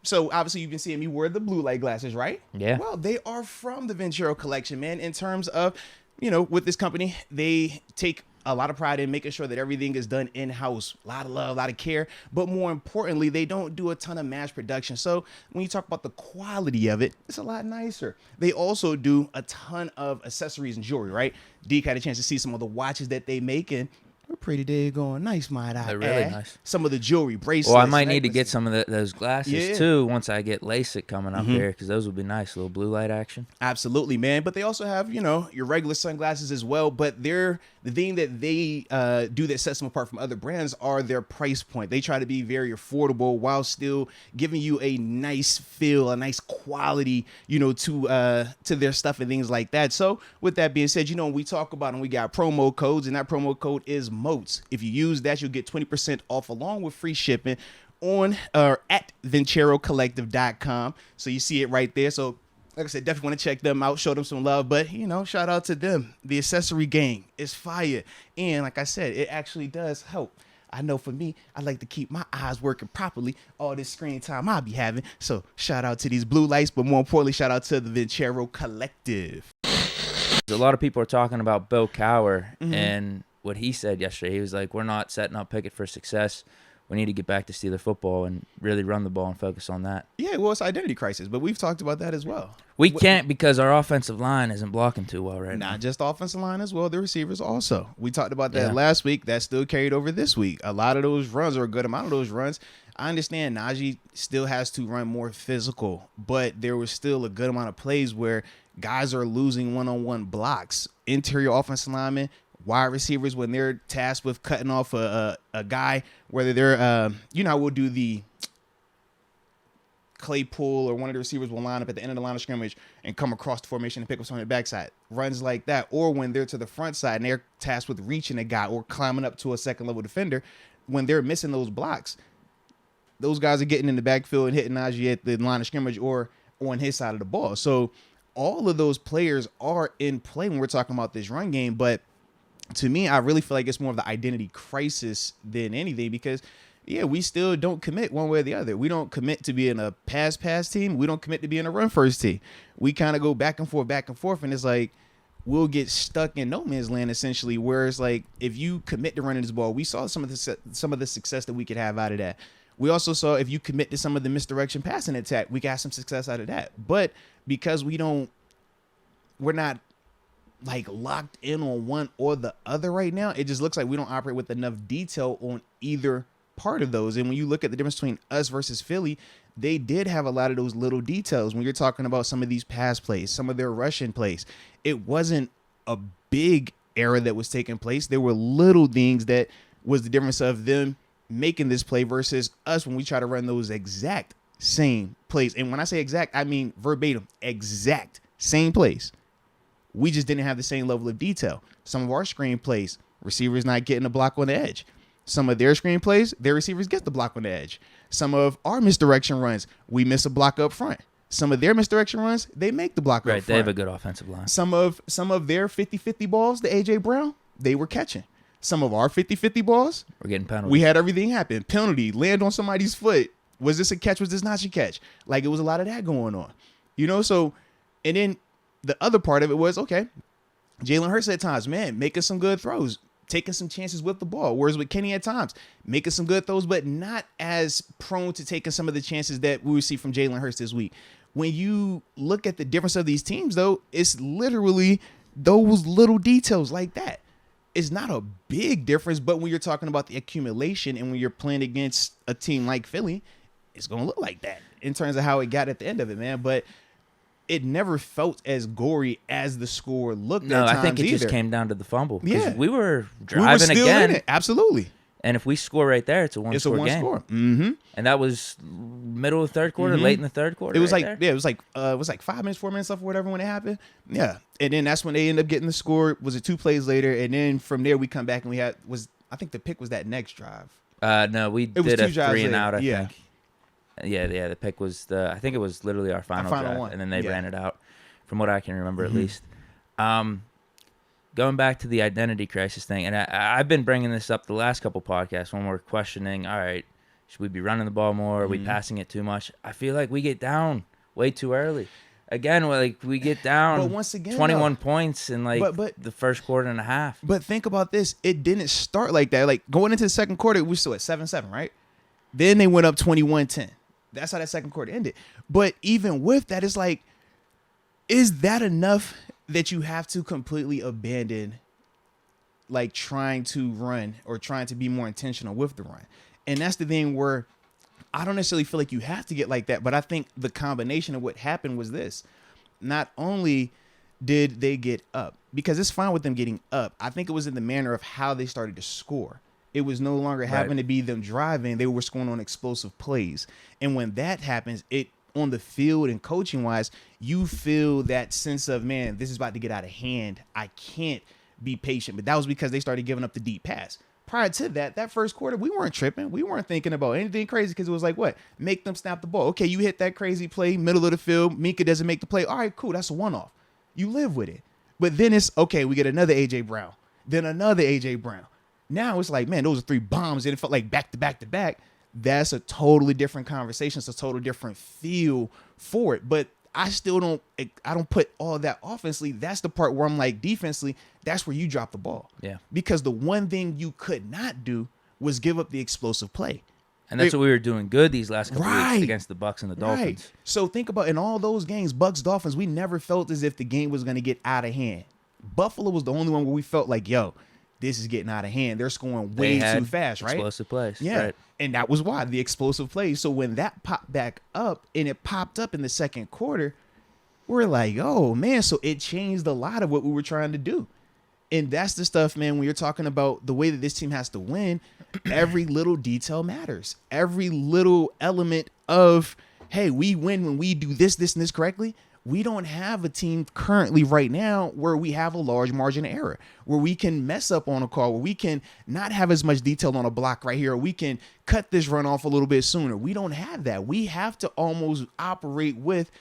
So obviously you've been seeing me wear the blue light glasses, right? Yeah. Well, they are from the Venturo collection, man. In terms of, with this company, they take a lot of pride in making sure that everything is done in-house. A lot of love, a lot of care. But more importantly, they don't do a ton of mass production. So when you talk about the quality of it, it's a lot nicer. They also do a ton of accessories and jewelry, right? Deke had a chance to see some of the watches that they make, and they're pretty daggone nice, might I They're really add. nice. Some of the jewelry, bracelets. Well, I might need to get necklaces. some of those glasses too once I get LASIK coming up here, because those would be nice, little blue light action. Absolutely, man. But they also have, your regular sunglasses as well. But the thing that they do that sets them apart from other brands are their price point. They try to be very affordable while still giving you a nice feel, a nice quality, to their stuff and things like that. So with that being said, when we talk about them, we got promo codes, and that promo code is MOATS. If you use that, you'll get 20% off along with free shipping on at VenturoCollective.com. So you see it right there. So like I said, definitely want to check them out, show them some love. But, shout out to them. The accessory gang is fire. And like I said, it actually does help. I know for me, I like to keep my eyes working properly all this screen time I'll be having. So shout out to these blue lights, but more importantly, shout out to the Venturo Collective. A lot of people are talking about Coach Cowher and what he said yesterday. He was like, we're not setting up Pickett for success. We need to get back to Steeler football and really run the ball and focus on that. Yeah, well, it's identity crisis, but we've talked about that as well. We can't because our offensive line isn't blocking too well right now. Not just offensive line as well, the receivers also. We talked about that last week. That still carried over this week. A lot of those runs, or a good amount of those runs, I understand Najee still has to run more physical, but there was still a good amount of plays where guys are losing one-on-one blocks. Interior offensive linemen, wide receivers, when they're tasked with cutting off a guy, whether they're, we'll do the Claypool or one of the receivers will line up at the end of the line of scrimmage and come across the formation and pick up something on the backside. Runs like that. Or when they're to the front side and they're tasked with reaching a guy or climbing up to a second-level defender, when they're missing those blocks, those guys are getting in the backfield and hitting Najee at the line of scrimmage or on his side of the ball. So all of those players are in play when we're talking about this run game. But to me, I really feel like it's more of the identity crisis than anything because, we still don't commit one way or the other. We don't commit to being a pass team. We don't commit to being a run-first team. We kind of go back and forth, and it's like we'll get stuck in no man's land, essentially, where it's like if you commit to running this ball, we saw some of the success that we could have out of that. We also saw if you commit to some of the misdirection passing attack, we got some success out of that. But because we're not like locked in on one or the other right now, it just looks like we don't operate with enough detail on either part of those. And when you look at the difference between us versus Philly, they did have a lot of those little details. When you're talking about some of these pass plays, some of their rushing plays, it wasn't a big error that was taking place. There were little things that was the difference of them making this play versus us when we try to run those exact same plays. And when I say exact, I mean verbatim, exact same plays. We just didn't have the same level of detail. Some of our screen plays, receivers not getting a block on the edge. Some of their screen plays, their receivers get the block on the edge. Some of our misdirection runs, we miss a block up front. Some of their misdirection runs, they make the block up front. Right, they have a good offensive line. Some of their 50-50 balls, the A.J. Brown, they were catching. Some of our 50-50 balls, we're getting penalties. We had everything happen. Penalty, land on somebody's foot. Was this a catch? Was this not a catch? Like, it was a lot of that going on. So, and then the other part of it was, okay, Jalen Hurts at times, man, making some good throws, taking some chances with the ball. Whereas with Kenny at times, making some good throws, but not as prone to taking some of the chances that we would see from Jalen Hurts this week. When you look at the difference of these teams, though, it's literally those little details like that. It's not a big difference, but when you're talking about the accumulation and when you're playing against a team like Philly, it's going to look like that in terms of how it got at the end of it, man. But it never felt as gory as the score looked at times. No, I think it either. just came down to the fumble. Yeah. We were driving still again. In it. Absolutely. And if we score right there, it's a one-score game. It's a one-score. Mm-hmm. And that was middle of the third quarter, late in the third quarter. It was right it was like 5 minutes, 4 minutes left or whatever when it happened. Yeah. And then that's when they ended up getting the score. Was it 2 plays later? And then from there we come back and I think the pick was that next drive. No, we did a 3 and out, I think. Yeah, the pick was I think it was literally our final drive. one. And then they ran it out, from what I can remember at least. Going back to the identity crisis thing, and I've been bringing this up the last couple podcasts when we're questioning, all right, Should we be running the ball more? Are we passing it too much? I feel like we get down way too early. Again, we get down But once again, 21 points in but the first quarter and a half. But think about this. It didn't start like that. Like going into the second quarter, we were still at 7-7, right? Then they went up 21-10. That's how that second quarter ended. But even with that, it's like, is that enough that you have to completely abandon like trying to run or trying to be more intentional with the run? And that's the thing where I don't necessarily feel like you have to get like that, but I think the combination of what happened was this. Not only did they get up, because it's fine with them getting up, I think it was in the manner of how they started to score. It was no longer having to be them driving. They were scoring on explosive plays. And when that happens, it on the field and coaching wise, you feel that sense of, man, this is about to get out of hand. I can't be patient. But that was because they started giving up the deep pass. Prior to that first quarter, we weren't tripping. We weren't thinking about anything crazy because it was like, what? Make them snap the ball. Okay, you hit that crazy play, middle of the field. Minka doesn't make the play. All right, cool. That's a one-off. You live with it. But then it's, okay, we get another A.J. Brown. Then another A.J. Brown. Now it's like, man, those are 3 bombs. And it felt like back to back to back. That's a totally different conversation. It's a totally different feel for it. But I don't put all that offensively. That's the part where I'm like, defensively, that's where you drop the ball. Yeah. Because the one thing you could not do was give up the explosive play. And that's what we were doing good these last couple weeks against the Bucs and the Dolphins. So think about, in all those games, Bucs, Dolphins, we never felt as if the game was going to get out of hand. Buffalo was the only one where we felt like, yo, this is getting out of hand. They're scoring way too fast, right? Explosive plays. Yeah. Right. And that was why, the explosive plays. So when that popped back up, and it popped up in the second quarter, we're like, oh, man. So it changed a lot of what we were trying to do. And that's the stuff, man, when you're talking about the way that this team has to win, every little detail matters. Every little element of, hey, we win when we do this, and this correctly. We don't have a team currently right now where we have a large margin of error, where we can mess up on a call, where we can not have as much detail on a block right here, or we can cut this run off a little bit sooner. We don't have that. We have to almost operate with,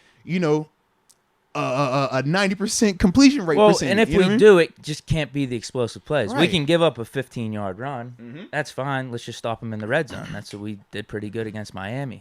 a 90% completion rate. Well, and if we do, it just can't be the explosive plays. Right. We can give up a 15-yard run. Mm-hmm. That's fine. Let's just stop them in the red zone. That's what we did pretty good against Miami.